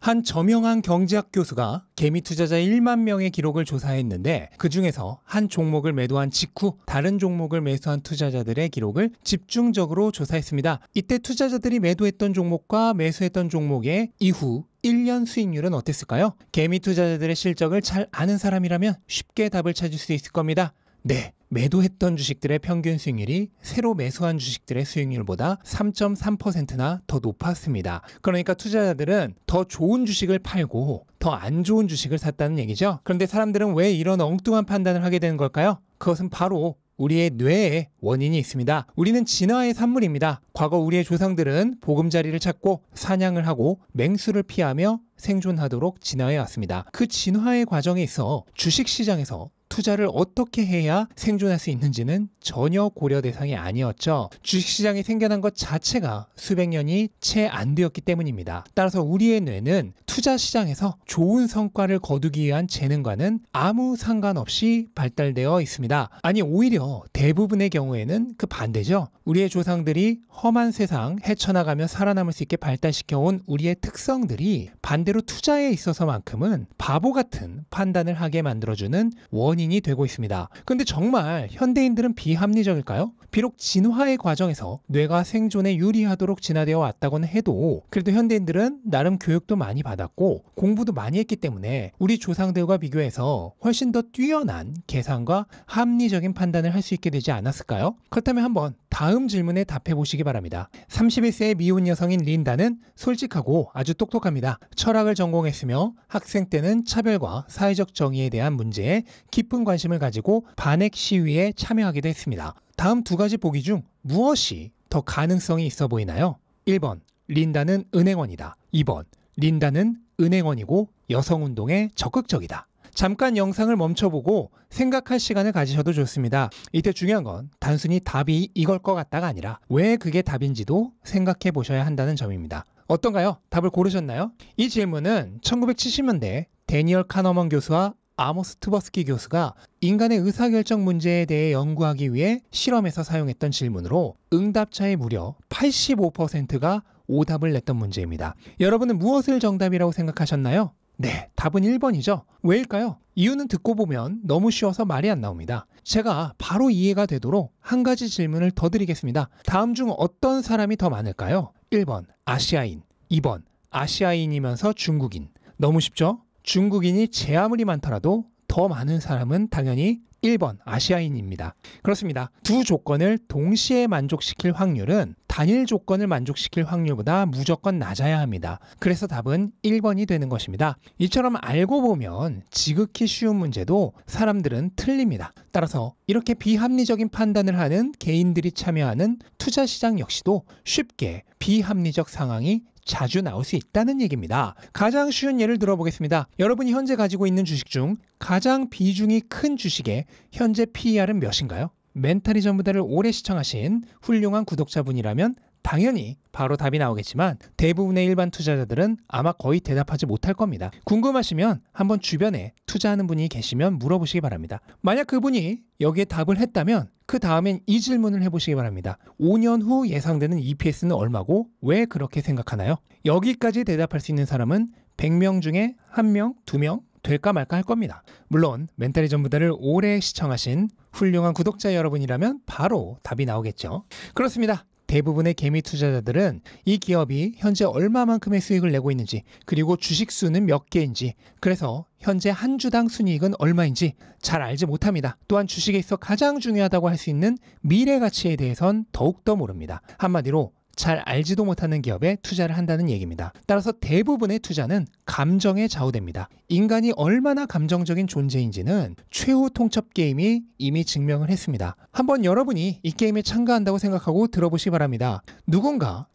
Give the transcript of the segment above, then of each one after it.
한 저명한 경제학 교수가 개미 투자자 1만 명의 기록을 조사했는데 그 중에서 한 종목을 매도한 직후 다른 종목을 매수한 투자자들의 기록을 집중적으로 조사했습니다. 이때 투자자들이 매도했던 종목과 매수했던 종목의 이후 1년 수익률은 어땠을까요? 개미 투자자들의 실적을 잘 아는 사람이라면 쉽게 답을 찾을 수 있을 겁니다. 네, 매도했던 주식들의 평균 수익률이 새로 매수한 주식들의 수익률보다 3.3%나 더 높았습니다. 그러니까 투자자들은 더 좋은 주식을 팔고 더 안 좋은 주식을 샀다는 얘기죠. 그런데 사람들은 왜 이런 엉뚱한 판단을 하게 되는 걸까요? 그것은 바로 우리의 뇌에 원인이 있습니다. 우리는 진화의 산물입니다. 과거 우리의 조상들은 보금자리를 찾고 사냥을 하고 맹수를 피하며 생존하도록 진화해 왔습니다. 그 진화의 과정에 있어 주식시장에서 투자를 어떻게 해야 생존할 수 있는지는 전혀 고려 대상이 아니었죠. 주식시장이 생겨난 것 자체가 수백 년이 채 안 되었기 때문입니다. 따라서 우리의 뇌는 투자 시장에서 좋은 성과를 거두기 위한 재능과는 아무 상관없이 발달되어 있습니다. 아니, 오히려 대부분의 경우에는 그 반대죠. 우리의 조상들이 험한 세상 헤쳐나가며 살아남을 수 있게 발달시켜온 우리의 특성들이 반대로 투자에 있어서만큼은 바보 같은 판단을 하게 만들어주는 원인이 되고 있습니다. 그런데 정말 현대인들은 비합리적일까요? 비록 진화의 과정에서 뇌가 생존에 유리하도록 진화되어 왔다고는 해도 그래도 현대인들은 나름 교육도 많이 받았고 공부도 많이 했기 때문에 우리 조상들과 비교해서 훨씬 더 뛰어난 계산과 합리적인 판단을 할 수 있게 되지 않았을까요? 그렇다면 한번 다음 질문에 답해 보시기 바랍니다. 31세의 미혼 여성인 린다는 솔직하고 아주 똑똑합니다. 철학을 전공했으며 학생 때는 차별과 사회적 정의에 대한 문제에 깊은 관심을 가지고 반핵 시위에 참여하기도 했습니다. 다음 두 가지 보기 중 무엇이 더 가능성이 있어 보이나요? 1번, 린다는 은행원이다. 2번, 린다는 은행원이고 여성운동에 적극적이다. 잠깐 영상을 멈춰보고 생각할 시간을 가지셔도 좋습니다. 이때 중요한 건 단순히 답이 이걸 것 같다가 아니라 왜 그게 답인지도 생각해 보셔야 한다는 점입니다. 어떤가요? 답을 고르셨나요? 이 질문은 1970년대 데니얼 카너먼 교수와 아모스 트버스키 교수가 인간의 의사결정 문제에 대해 연구하기 위해 실험에서 사용했던 질문으로 응답자의 무려 85%가 오답을 냈던 문제입니다. 여러분은 무엇을 정답이라고 생각하셨나요? 네, 답은 1번이죠. 왜일까요? 이유는 듣고 보면 너무 쉬워서 말이 안 나옵니다. 제가 바로 이해가 되도록 한 가지 질문을 더 드리겠습니다. 다음 중 어떤 사람이 더 많을까요? 1번 아시아인, 2번 아시아인이면서 중국인. 너무 쉽죠? 중국인이 제 아무리 많더라도 더 많은 사람은 당연히 1번 아시아인입니다. 그렇습니다. 두 조건을 동시에 만족시킬 확률은 단일 조건을 만족시킬 확률보다 무조건 낮아야 합니다. 그래서 답은 1번이 되는 것입니다. 이처럼 알고 보면 지극히 쉬운 문제도 사람들은 틀립니다. 따라서 이렇게 비합리적인 판단을 하는 개인들이 참여하는 투자시장 역시도 쉽게 비합리적 상황이 자주 나올 수 있다는 얘기입니다. 가장 쉬운 예를 들어보겠습니다. 여러분이 현재 가지고 있는 주식 중 가장 비중이 큰 주식의 현재 PER은 몇인가요? 멘탈이 전부다를 오래 시청하신 훌륭한 구독자분이라면 당연히 바로 답이 나오겠지만 대부분의 일반 투자자들은 아마 거의 대답하지 못할 겁니다. 궁금하시면 한번 주변에 투자하는 분이 계시면 물어보시기 바랍니다. 만약 그분이 여기에 답을 했다면 그 다음엔 이 질문을 해보시기 바랍니다. 5년 후 예상되는 EPS는 얼마고 왜 그렇게 생각하나요? 여기까지 대답할 수 있는 사람은 100명 중에 1명, 2명 될까 말까 할 겁니다. 물론 멘탈이 전부다를 오래 시청하신 훌륭한 구독자 여러분이라면 바로 답이 나오겠죠. 그렇습니다. 대부분의 개미 투자자들은 이 기업이 현재 얼마만큼의 수익을 내고 있는지, 그리고 주식 수는 몇 개인지, 그래서 현재 한 주당 순이익은 얼마인지 잘 알지 못합니다. 또한 주식에 있어 가장 중요하다고 할 수 있는 미래 가치에 대해선 더욱더 모릅니다. 한마디로 잘 알지도 못하는 기업에 투자를 한다는 얘기입니다. 따라서 대부분의 투자는 감정에 좌우됩니다. 인간이 얼마나 감정적인 존재인지는 최후 통첩 게임이 이미 증명을 했습니다. 한번 여러분이 이 게임에 참가한다고 생각하고 들어보시기 바랍니다. 누군가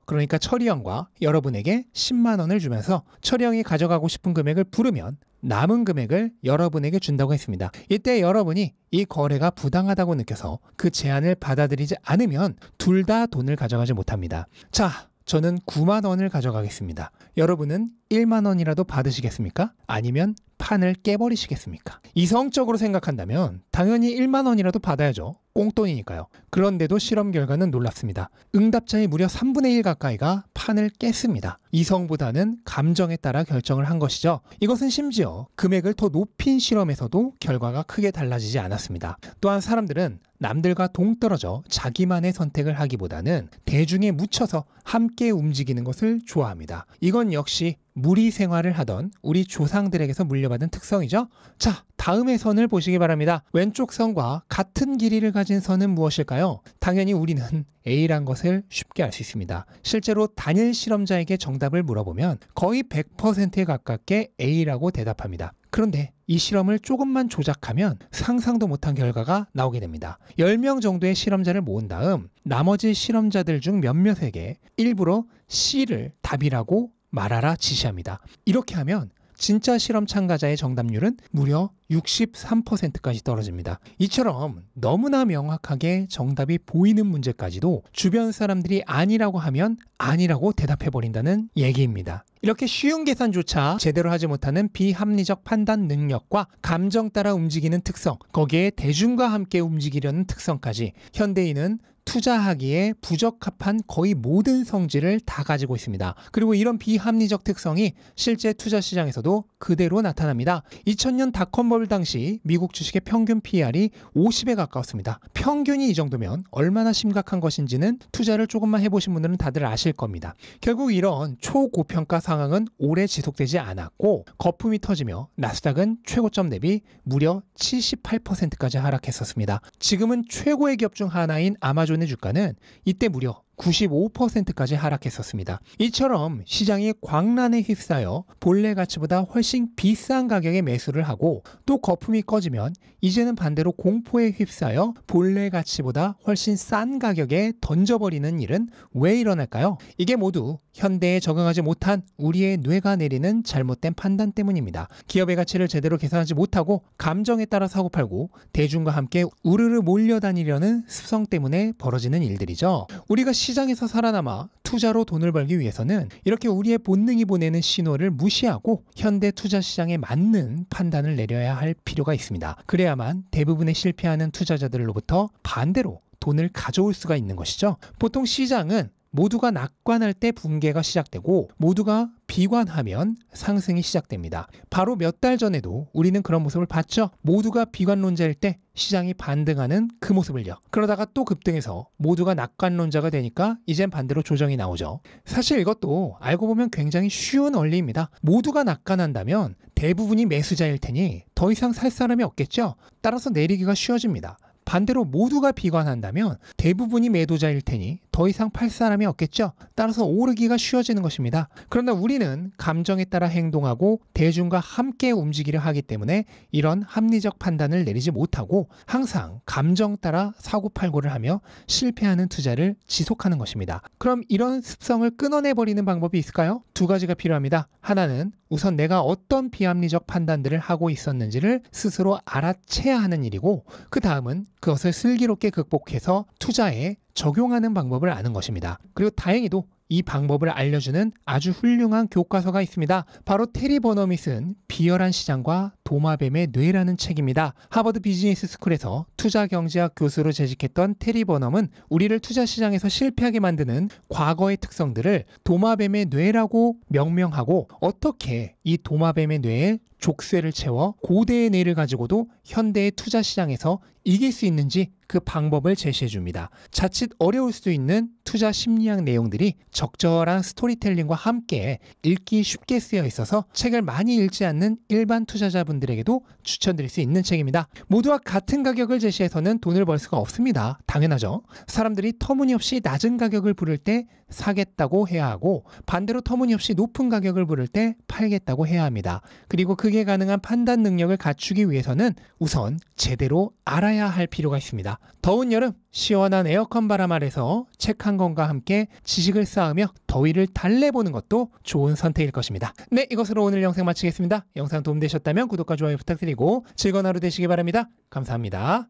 그러니까 철이 형과 여러분에게 10만 원을 주면서 철이 형이 가져가고 싶은 금액을 부르면 남은 금액을 여러분에게 준다고 했습니다. 이때 여러분이 이 거래가 부당하다고 느껴서 그 제안을 받아들이지 않으면 둘 다 돈을 가져가지 못합니다. 자, 저는 9만 원을 가져가겠습니다. 여러분은 1만 원이라도 받으시겠습니까? 아니면 판을 깨버리시겠습니까? 이성적으로 생각한다면 당연히 1만 원이라도 받아야죠. 꽁돈이니까요. 그런데도 실험 결과는 놀랍습니다. 응답자의 무려 3분의 1 가까이가 판을 깼습니다. 이성보다는 감정에 따라 결정을 한 것이죠. 이것은 심지어 금액을 더 높인 실험에서도 결과가 크게 달라지지 않았습니다. 또한 사람들은 남들과 동떨어져 자기만의 선택을 하기보다는 대중에 묻혀서 함께 움직이는 것을 좋아합니다. 이건 역시 무리 생활을 하던 우리 조상들에게서 물려받은 특성이죠. 자, 다음의 선을 보시기 바랍니다. 왼쪽 선과 같은 길이를 가진 선은 무엇일까요? 당연히 우리는 A란 것을 쉽게 알 수 있습니다. 실제로 단일 실험자에게 정답을 물어보면 거의 100%에 가깝게 A라고 대답합니다. 그런데 이 실험을 조금만 조작하면 상상도 못한 결과가 나오게 됩니다. 10명 정도의 실험자를 모은 다음 나머지 실험자들 중 몇몇에게 일부러 C를 답이라고 말하라 지시합니다. 이렇게 하면 진짜 실험 참가자의 정답률은 무려 63%까지 떨어집니다. 이처럼 너무나 명확하게 정답이 보이는 문제까지도 주변 사람들이 아니라고 하면 아니라고 대답해버린다는 얘기입니다. 이렇게 쉬운 계산조차 제대로 하지 못하는 비합리적 판단 능력과 감정 따라 움직이는 특성, 거기에 대중과 함께 움직이려는 특성까지 현대인은 투자하기에 부적합한 거의 모든 성질을 다 가지고 있습니다. 그리고 이런 비합리적 특성이 실제 투자 시장에서도 그대로 나타납니다. 2000년 닷컴 버블 당시 미국 주식의 평균 PER이 50에 가까웠습니다. 평균이 이 정도면 얼마나 심각한 것인지는 투자를 조금만 해보신 분들은 다들 아실 겁니다. 결국 이런 초고평가 상황은 오래 지속되지 않았고 거품이 터지며 나스닥은 최고점 대비 무려 78%까지 하락했었습니다. 지금은 최고의 기업 중 하나인 아마존의 주가는 이때 무려 95%까지 하락했었습니다. 이처럼 시장이 광란에 휩싸여 본래 가치보다 훨씬 비싼 가격에 매수를 하고 또 거품이 꺼지면 이제는 반대로 공포에 휩싸여 본래 가치보다 훨씬 싼 가격에 던져버리는 일은 왜 일어날까요? 이게 모두 현대에 적응하지 못한 우리의 뇌가 내리는 잘못된 판단 때문입니다. 기업의 가치를 제대로 계산하지 못하고 감정에 따라 사고팔고 대중과 함께 우르르 몰려다니려는 습성 때문에 벌어지는 일들이죠. 우리가 시장에서 살아남아 투자로 돈을 벌기 위해서는 이렇게 우리의 본능이 보내는 신호를 무시하고 현대 투자 시장에 맞는 판단을 내려야 할 필요가 있습니다. 그래야만 대부분의 실패하는 투자자들로부터 반대로 돈을 가져올 수가 있는 것이죠. 보통 시장은 모두가 낙관할 때 붕괴가 시작되고 모두가 비관하면 상승이 시작됩니다. 바로 몇 달 전에도 우리는 그런 모습을 봤죠. 모두가 비관론자일 때 시장이 반등하는 그 모습을요. 그러다가 또 급등해서 모두가 낙관론자가 되니까 이젠 반대로 조정이 나오죠. 사실 이것도 알고 보면 굉장히 쉬운 원리입니다. 모두가 낙관한다면 대부분이 매수자일 테니 더 이상 살 사람이 없겠죠. 따라서 내리기가 쉬워집니다. 반대로 모두가 비관한다면 대부분이 매도자일 테니 더 이상 팔 사람이 없겠죠. 따라서 오르기가 쉬워지는 것입니다. 그러나 우리는 감정에 따라 행동하고 대중과 함께 움직이려 하기 때문에 이런 합리적 판단을 내리지 못하고 항상 감정 따라 사고팔고를 하며 실패하는 투자를 지속하는 것입니다. 그럼 이런 습성을 끊어내버리는 방법이 있을까요? 두 가지가 필요합니다. 하나는 우선 내가 어떤 비합리적 판단들을 하고 있었는지를 스스로 알아채야 하는 일이고 그 다음은 그것을 슬기롭게 극복해서 투자에 적용하는 방법을 아는 것입니다. 그리고 다행히도 이 방법을 알려주는 아주 훌륭한 교과서가 있습니다. 바로 테리 버넘이 쓴 비열한 시장과 도마뱀의 뇌라는 책입니다. 하버드 비즈니스 스쿨에서 투자경제학 교수로 재직했던 테리 버넘은 우리를 투자 시장에서 실패하게 만드는 과거의 특성들을 도마뱀의 뇌라고 명명하고 어떻게 이 도마뱀의 뇌에 족쇄를 채워 고대의 뇌를 가지고도 현대의 투자 시장에서 이길 수 있는지 그 방법을 제시해 줍니다. 자칫 어려울 수도 있는 투자 심리학 내용들이 적절한 스토리텔링과 함께 읽기 쉽게 쓰여 있어서 책을 많이 읽지 않는 일반 투자자분들에게도 추천드릴 수 있는 책입니다. 모두와 같은 가격을 제시해서는 돈을 벌 수가 없습니다. 당연하죠. 사람들이 터무니없이 낮은 가격을 부를 때 사겠다고 해야 하고 반대로 터무니없이 높은 가격을 부를 때 팔겠다고 해야 합니다. 그리고 그게 가능한 판단 능력을 갖추기 위해서는 우선 제대로 알아야 할 필요가 있습니다. 더운 여름 시원한 에어컨 바람 아래서 책 한 권과 함께 지식을 쌓으며 더위를 달래보는 것도 좋은 선택일 것입니다. 네, 이것으로 오늘 영상 마치겠습니다. 영상 도움되셨다면 구독과 좋아요 부탁드리고 즐거운 하루 되시기 바랍니다. 감사합니다.